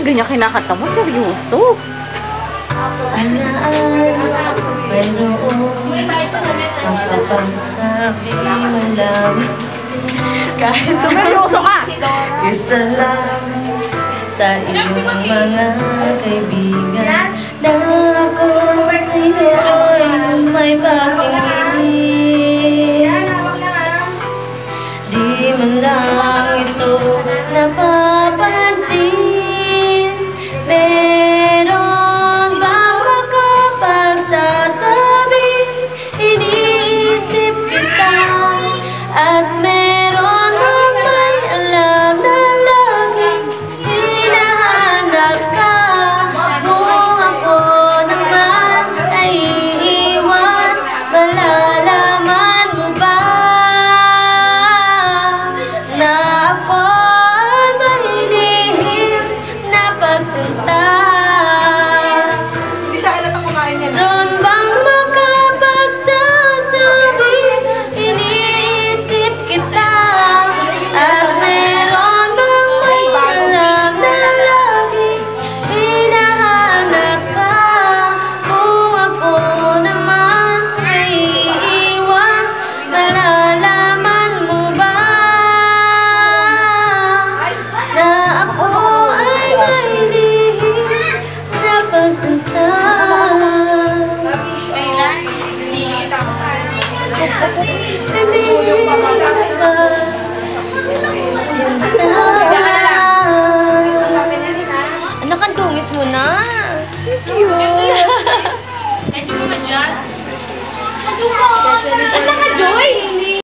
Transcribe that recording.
ganyan kinakanta mo, seryoso. Alaan, mayroon ang kapagsabi malaman. Kahit Seryoso ka! isa lang sa iyong mga kaibigan na ako sa'yo ay lumay bakit